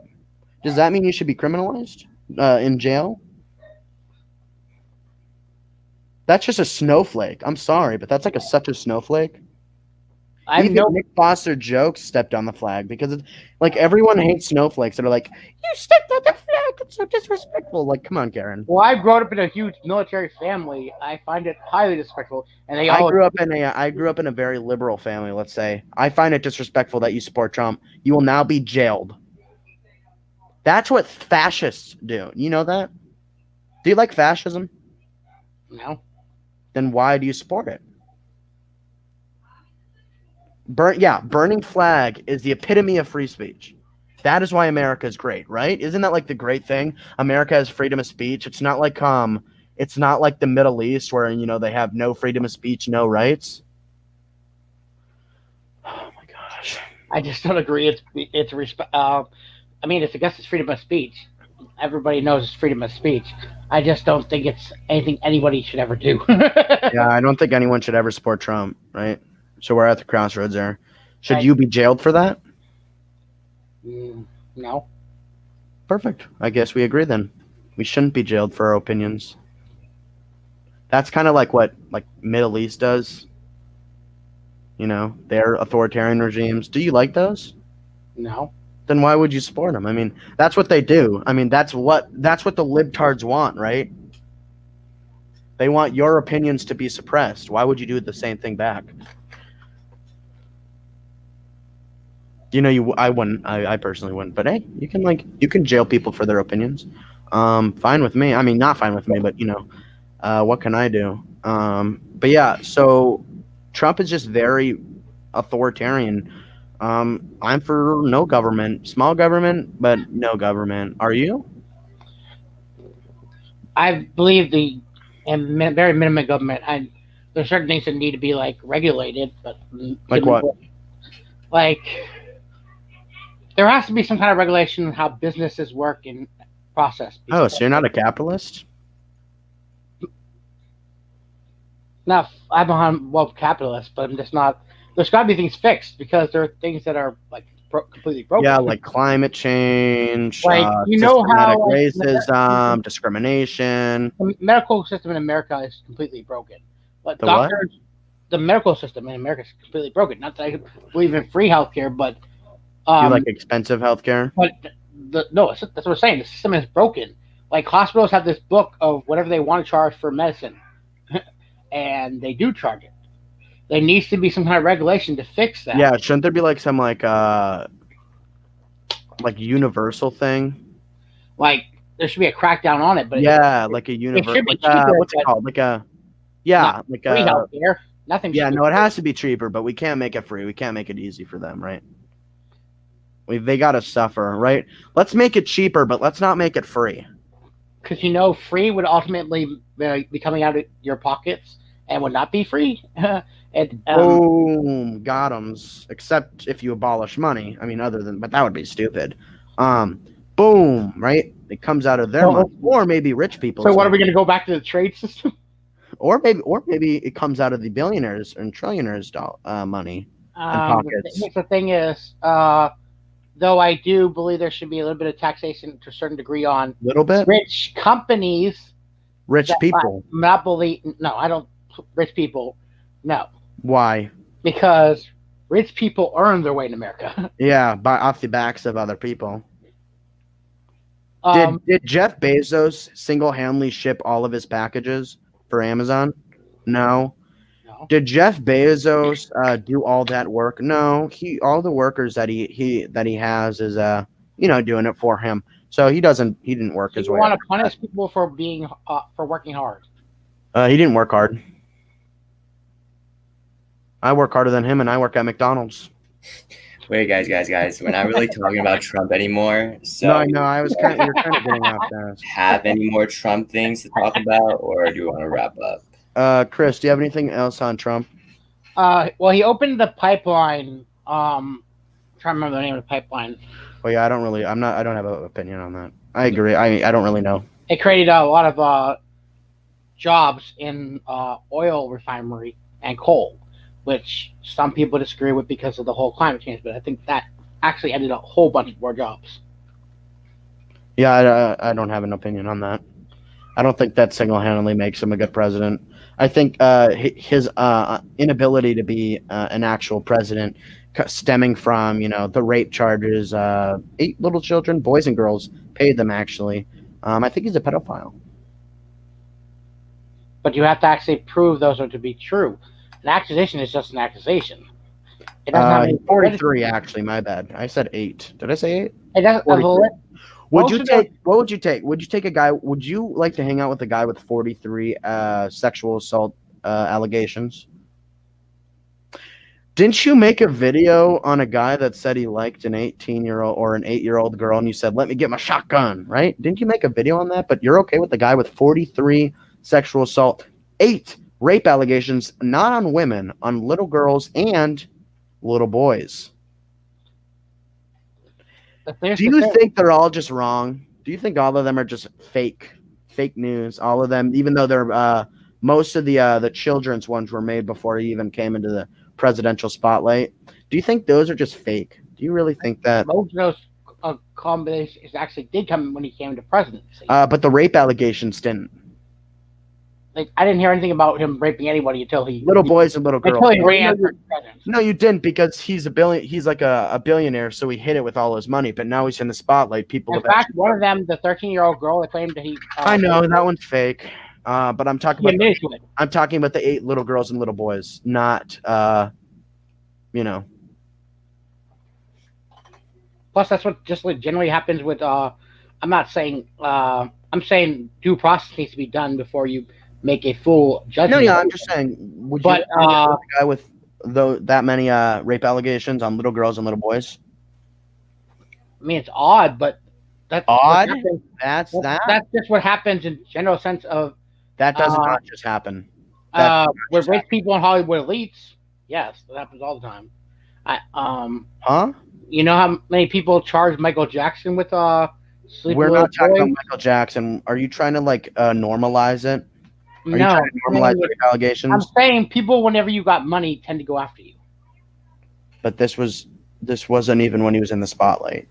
Does that mean you should be criminalized in jail? That's just a snowflake. I'm sorry, but that's like such a snowflake. I Even know. Nick Foster jokes stepped on the flag because it's like everyone hates snowflakes that are like, you stepped on the flag. It's so disrespectful. Like, come on, Karen. Well, I grew up in a huge military family. I find it highly disrespectful, and they I all. grew up in a very liberal family, let's say. I find it disrespectful that you support Trump. You will now be jailed. That's what fascists do. You know that? Do you like fascism? No. Then why do you support it? Burning flag is the epitome of free speech. That is why America is great, right? Isn't that like the great thing? America has freedom of speech. It's not like the Middle East where they have no freedom of speech, no rights. Oh my gosh. I just don't agree. It's respect. I mean, it's against freedom of speech. Everybody knows it's freedom of speech. I just don't think it's anything anybody should ever do. Yeah, I don't think anyone should ever support Trump, right? So we're at the crossroads there. Should you be jailed for that? No. Perfect. I guess we agree then. We shouldn't be jailed for our opinions. That's kind of like what Middle East does. Their authoritarian regimes. Do you like those? No. Then why would you support them? I mean, that's what they do. I mean, that's what the libtards want, right? They want your opinions to be suppressed. Why would you do the same thing back? I wouldn't. I personally wouldn't. But hey, you can jail people for their opinions. Fine with me. I mean, not fine with me, but what can I do? But yeah, so Trump is just very authoritarian. I'm for no government, small government, but no government. Are you? I believe very minimum government. There's certain things that need to be regulated, but Like what? Like there has to be some kind of regulation on how businesses work and process. Oh, so you're not a capitalist? Now, I'm on capitalist, but I'm just not. There's got to be things fixed because there are things that are completely broken. Yeah, like climate change, how racism, discrimination. The medical system in America is completely broken. But the medical system in America is completely broken. Not that I believe in free healthcare, but you like expensive healthcare. But no, that's what I'm saying. The system is broken. Like hospitals have this book of whatever they want to charge for medicine, and they do charge it. There needs to be some kind of regulation to fix that. Yeah, shouldn't there be some universal thing? Like there should be a crackdown on it, but yeah, like a universal. What's it called? Free healthcare. Nothing. Yeah, no, it has to be cheaper, but we can't make it free. We can't make it easy for them, right? They got to suffer, right? Let's make it cheaper, but let's not make it free. Because free would ultimately be coming out of your pockets and would not be free. Boom, got 'ems. Except if you abolish money. I mean, but that would be stupid. Boom, right? It comes out of their money, or maybe rich people. So what are we going to go back to the trade system? Or maybe it comes out of the billionaires and trillionaires' money and pockets. The thing is, though I do believe there should be a little bit of taxation to a certain degree on Little bit. rich companies Rich that people. monopoly. No, I don't. Rich people, no, Why? because rich people earn their way in America. Yeah, off the backs of other people. Um, Did Jeff Bezos single-handedly ship all of his packages for Amazon? No. no. Did Jeff Bezos do all that work? No. All the workers that he has is doing it for him. So he didn't work So his you way want up. to punish people for being for working hard? He didn't work hard. I work harder than him, and I work at McDonald's. Wait, guys. We're not really talking about Trump anymore. So, No, I know. You're kind of getting off that. have any more Trump things to talk about, or do you want to wrap up? Chris, do you have anything else on Trump? Well, he opened the pipeline. I'm trying to remember the name of the pipeline. Well, yeah, I don't have an opinion on that. I agree. I don't really know. It created a lot of jobs in oil refinery and coal, which some people disagree with because of the whole climate change. But I think that actually ended a whole bunch more jobs. Yeah, I don't have an opinion on that. I don't think that single-handedly makes him a good president. I think his inability to be an actual president, stemming from the rape charges, 8 little children, boys and girls, paid them actually. I think he's a pedophile. But you have to actually prove those are to be true. An accusation is just an accusation. It doesn't have any 43 actually. My bad. I said 8. Did I say 8? It doesn't. 43. What would you take? Would you take a guy? Would you like to hang out with a guy with 43 sexual assault allegations? Didn't you make a video on a guy that said he liked an 18-year-old or an 8-year-old girl, and you said, "Let me get my shotgun," right? Didn't you make a video on that? But you're okay with the guy with 43 sexual assault, 8 rape allegations, not on women, on little girls and little boys. Do you think they're all just wrong? Do you think all of them are just fake news? All of them, even though they're most of the children's ones were made before he even came into the presidential spotlight. Do you think those are just fake? Do you really think that? Most of those combinations actually did come when he came into presidency. But the rape allegations didn't. Like, I didn't hear anything about him raping anybody until little boys and little girls. Until he ran for president. No, you didn't, because he's a billion. He's like a billionaire, so he hid it with all his money. But now he's in the spotlight. People. In fact, one of them, the 13-year-old girl, that claimed that he. I know that one's fake. But I'm talking about. I'm talking about the 8 little girls and little boys, not. Plus, that's what just generally happens with. I'm not saying. I'm saying due process needs to be done before you make a full judgment. No, yeah, I'm just saying. Would you a guy with that many rape allegations on little girls and little boys? I mean, it's odd, but that's odd. That's just what happens in general sense of. That does not just happen. With rich people in Hollywood elites, yes, that happens all the time. Huh? You know how many people charge Michael Jackson with sleeping? We're not talking about Michael Jackson. Are you trying to normalize it? Are you trying to normalize rape allegations? I'm saying people, whenever you got money, tend to go after you. But this wasn't even when he was in the spotlight.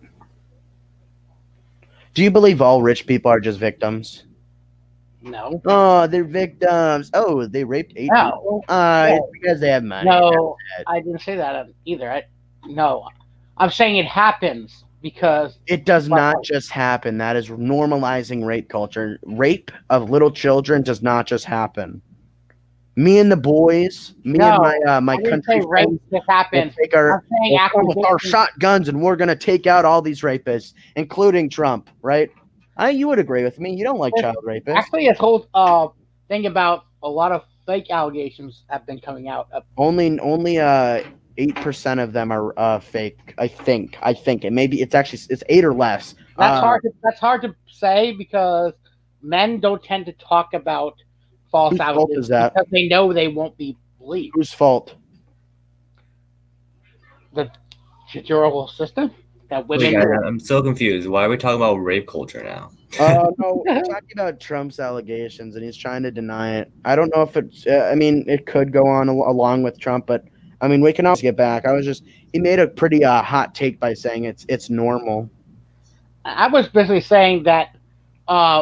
Do you believe all rich people are just victims? No. Oh, they're victims. Oh, they raped 8 people. It's because they have money. No, I didn't say that either. No, I'm saying it happens because it does not just happen. That is normalizing rape culture. Rape of little children does not just happen. Me and the boys, and my country friends, just happens. With our shotguns, and we're gonna take out all these rapists, including Trump, right? You would agree with me. You don't like child rapists. Actually, this whole thing about a lot of fake allegations have been coming out. Only 8% of them are fake. I think, and maybe it's 8 or less. That's hard to say because men don't tend to talk about false allegations because they know they won't be believed. Whose fault? The judicial system. That women. Wait, guys, I'm so confused. Why are we talking about rape culture now? No, we're talking about Trump's allegations, and he's trying to deny it. I don't know if it's. I mean, it could go on along with Trump, but I mean, we can always get back. He made a pretty hot take by saying it's normal. I was basically saying that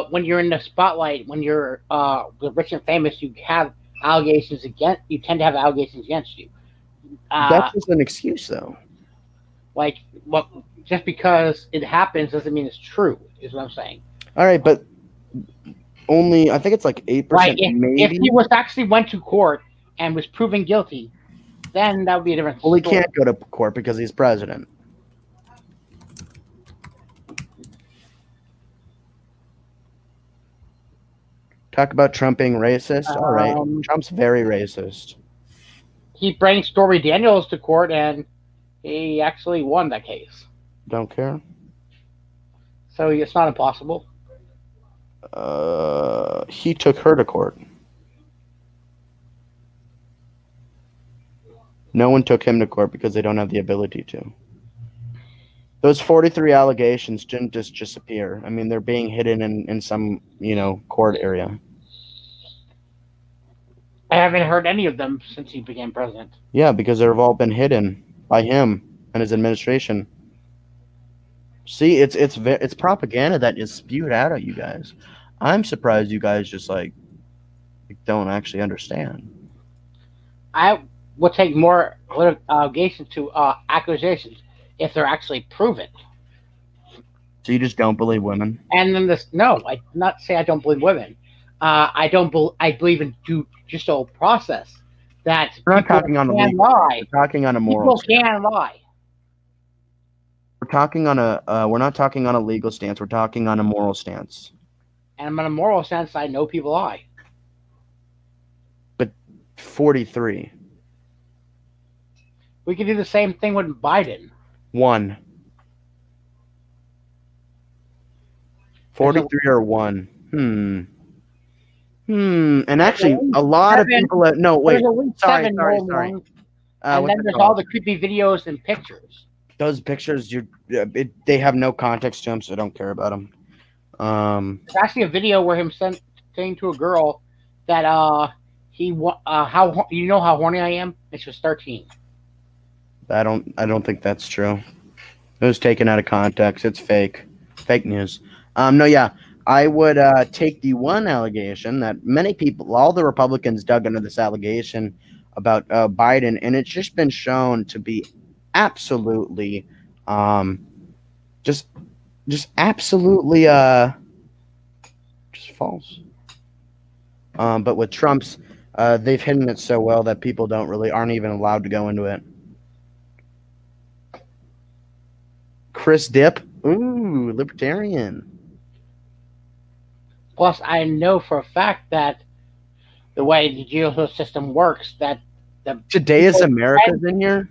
when you're in the spotlight, when you're the rich and famous, you tend to have allegations against you. That's just an excuse, though. Like what? Just because it happens doesn't mean it's true. Is what I'm saying. All right, but only I think it's like 8%, Right. maybe. If he was actually went to court and was proven guilty, then that would be a different Well, he story. can't go to court because he's president. Talk about Trump being racist. All right, Trump's very racist. He brings Stormy Daniels to court, and he actually won that case. Don't care. So it's not impossible. He took her to court. No one took him to court because they don't have the ability to. Those 43 allegations didn't just disappear. I mean, they're being hidden in some, court area. I haven't heard any of them since he became president. Yeah, because they've all been hidden by him and his administration. See, it's propaganda that is spewed out at you guys. I'm surprised you guys just don't actually understand. I would take more allegations to accusations if they're actually proven. So you just don't believe women? And then no, I do not say I don't believe women. I believe in judicial process. That we're not talking on a legal. Lie. We're talking on a moral. People can lie. We're talking on a. We're not talking on a legal stance. We're talking on a moral stance. And in a moral sense, I know people lie. But 43. We could do the same thing with Biden. 1. 43 or 1. And actually, a lot of people. No, wait. Sorry. And then there's all the creepy videos and pictures. Those pictures, they have no context to them, so I don't care about them. There's actually a video where him saying to a girl that how horny I am, and she was 13. I don't think that's true. It was taken out of context. It's fake news. No, yeah, I would take the one allegation that many people, all the Republicans dug into this allegation about Biden, and it's just been shown to be absolutely, just absolutely, just false. But with Trump's, they've hidden it so well that people aren't even allowed to go into it. Chris Dip, ooh, libertarian. Plus, I know for a fact that the way the judicial system works, that Today is America's in here.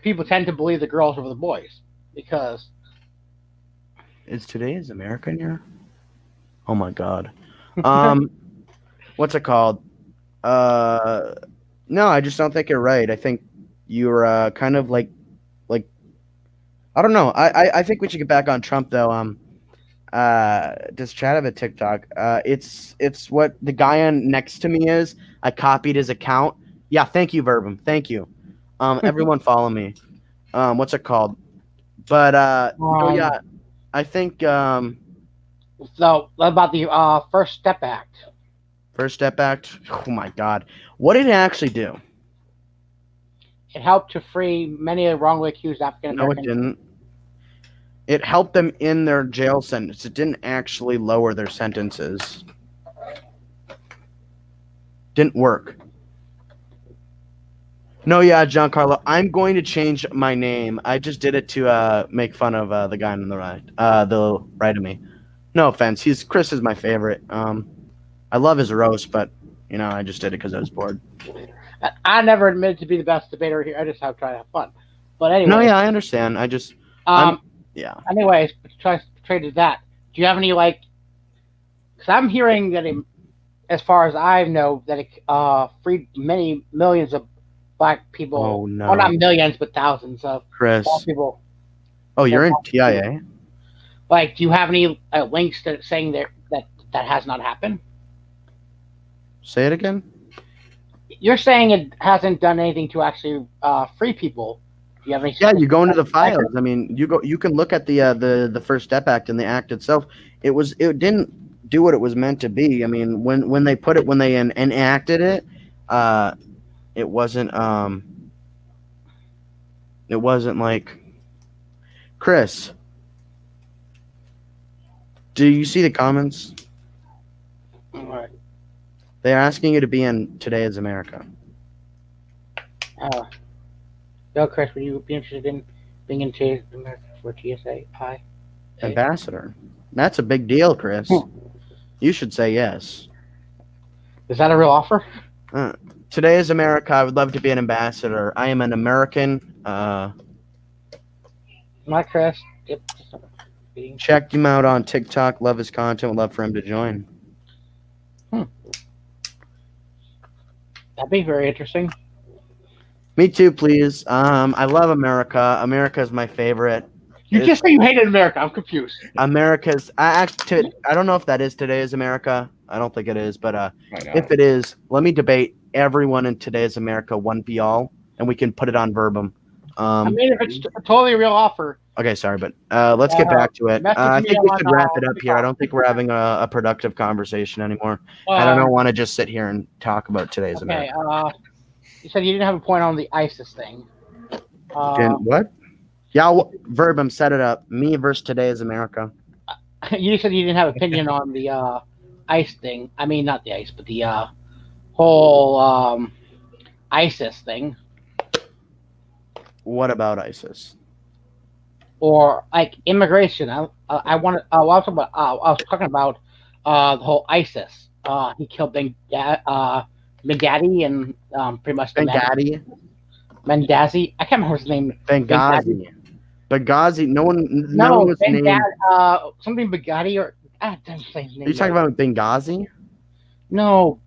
People tend to believe the girls over the boys because. Is Today is America in here? Oh my God. What's it called? No, I just don't think you're right. I think you're kind of like I don't know. I think we should get back on Trump though. Does Chad have a TikTok? It's what the guy on next to me is. I copied his account. Yeah, thank you, Verbum. Thank you. Everyone follow me. What's it called? But yeah, I think so about the First Step Act. First Step Act. Oh my God. What did it actually do? It helped to free many of the wrongly accused African Americans. No, it didn't. It helped them in their jail sentence. It didn't actually lower their sentences. Didn't work. No, yeah, Giancarlo, I'm going to change my name. I just did it to make fun of the guy on the right of me. No offense. Chris is my favorite. I love his roast, but I just did it because I was bored. I never admitted to be the best debater here. I just have tried to have fun. But anyway. No, yeah, I understand. Yeah. Anyways, try to that. Do you have any because I'm hearing that as far as I know, that it freed many millions of black people. Oh no! Well, not millions, but thousands of Chris. black people. Oh, you're in TIA. Do you have any links to saying that has not happened? Say it again. you're saying it hasn't done anything to actually free people. Do you have any? Yeah, you go into the files. I mean, you can look at the First Step Act and the act itself. It didn't do what it was meant to be. I mean, when they put it when they enacted it, it wasn't like Chris. Do you see the comments? All right. They're asking you to be in Today Is America. Yo, Chris, would you be interested in being into America for TSA? Ambassador. That's a big deal, Chris. You should say yes. Is that a real offer? Today Is America. I would love to be an ambassador. I am an American. Not Chris. Yep. Check him out on TikTok. Love his content. Would love for him to join. That'd be very interesting. Me too, please. I love America. America is my favorite. You just say you hated America. I'm confused. America's. I don't know if that is Today Is America. I don't think it is, but if it is, let me debate everyone in Today Is America 1v all, and we can put it on Verbum. I mean, if it's a totally real offer. Okay, sorry, but let's get back to it. I think we should wrap it up here. I don't think we're having a productive conversation anymore. I don't want to just sit here and talk about Today's America. You said you didn't have a point on the ISIS thing. What? Yeah, Verbum, set it up. Me versus Today Is America. You said you didn't have opinion on the ICE thing. I mean, not the ICE, but the whole ISIS thing. What about ISIS? Or like immigration. I was talking about the whole ISIS. He killed Baghdadi and pretty much Baghdadi. Benghazi. I can't remember his name. Benghazi. No one was named. Something Baghdadi or doesn't say his name. Are you talking about Benghazi? No,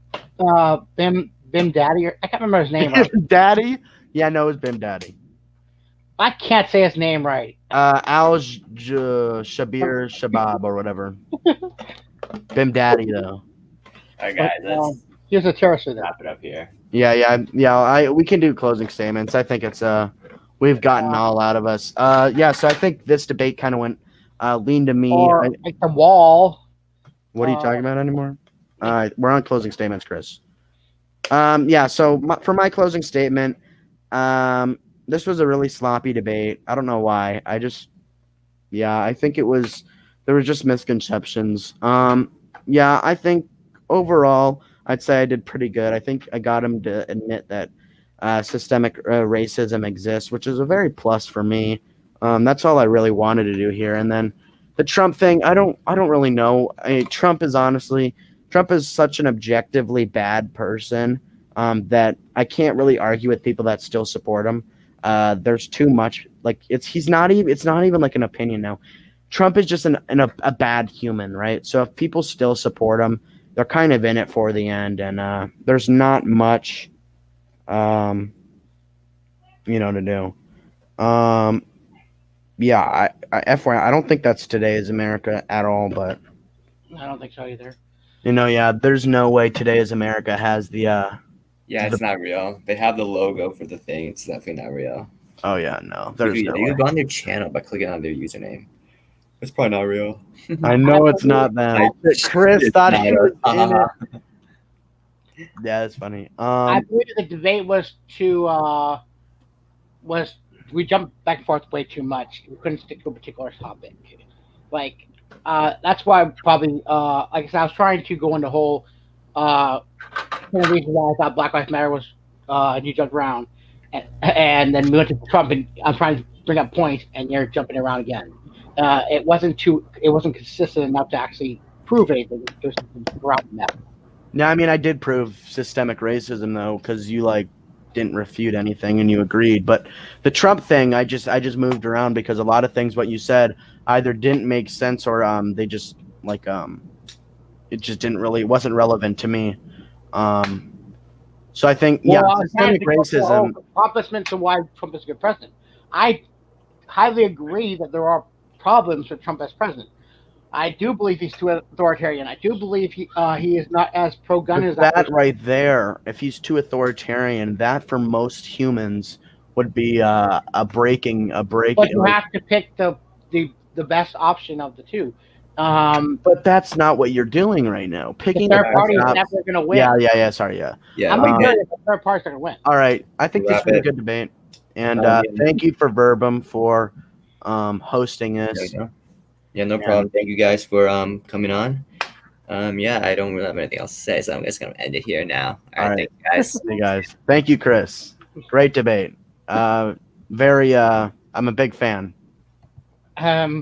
Bim Daddy or I can't remember his name. Daddy? Yeah, no, it's Bim Daddy. I can't say his name right. Al Shabir Shabab or whatever. Bim Daddy though. All right, guys. Here's a terrorist. Wrap it up here. Yeah. We can do closing statements. I think it's we've gotten all out of us. So I think this debate kind of went lean to me. Or like the wall. What are you talking about anymore? All right, we're on closing statements, Chris. So for my closing statement, this was a really sloppy debate. I don't know why. I think there were just misconceptions. I think overall, I'd say I did pretty good. I think I got him to admit that systemic racism exists, which is a very plus for me. That's all I really wanted to do here. And then the Trump thing, I don't really know. Trump is such an objectively bad person that I can't really argue with people that still support him. There's too much. It's not even like an opinion now. Trump is just a bad human, right? So if people still support him, they're kind of in it for the end, and there's not much, to do. FYI, I don't think that's Today Is America at all, but I don't think so either. There's no way Today Is America has the. It's not real. They have the logo for the thing. It's definitely not real. Oh yeah, no. You can go on their channel by cclicking on their username. It's probably not real. I know it's not them. Chris thought he was in it. Yeah, that's funny. I believe the debate was we jumped back and forth way too much. We couldn't stick to a particular topic. That's why probably like I said, I was trying to go into whole one of the reasons why I thought Black Lives Matter was you jumped around, and then we went to Trump, and I'm trying to bring up points, and you're jumping around again. It wasn't consistent enough to actually prove anything. There's around that. No, I mean I did prove systemic racism though, because you didn't refute anything and you agreed. But the Trump thing, I just moved around because a lot of things what you said either didn't make sense or they just it just it wasn't relevant to me. So I think systemic racism. Accomplishments and why Trump is a good president. I highly agree that there are problems with Trump as president. I do believe he's too authoritarian. I do believe he is not as pro-gun as But that right there, if he's too authoritarian, that for most humans would be a breaking. But you have to pick the best option of the two. But that's not what you're doing right now. The Picking the third best party is op- never going to win. Yeah. Sorry, yeah. Yeah, I'm we gonna good. the third party's going to win. All right. I think this Wrap was a it. good debate, and Yeah. thank you for Verbum for hosting There this. we go. Yeah, no problem. Thank you guys for coming on. Yeah, I don't really have anything else to say, so I'm just gonna end it here now. All right, thank you guys. Hey guys, thank you, Chris. Great debate. I'm a big fan. Yeah.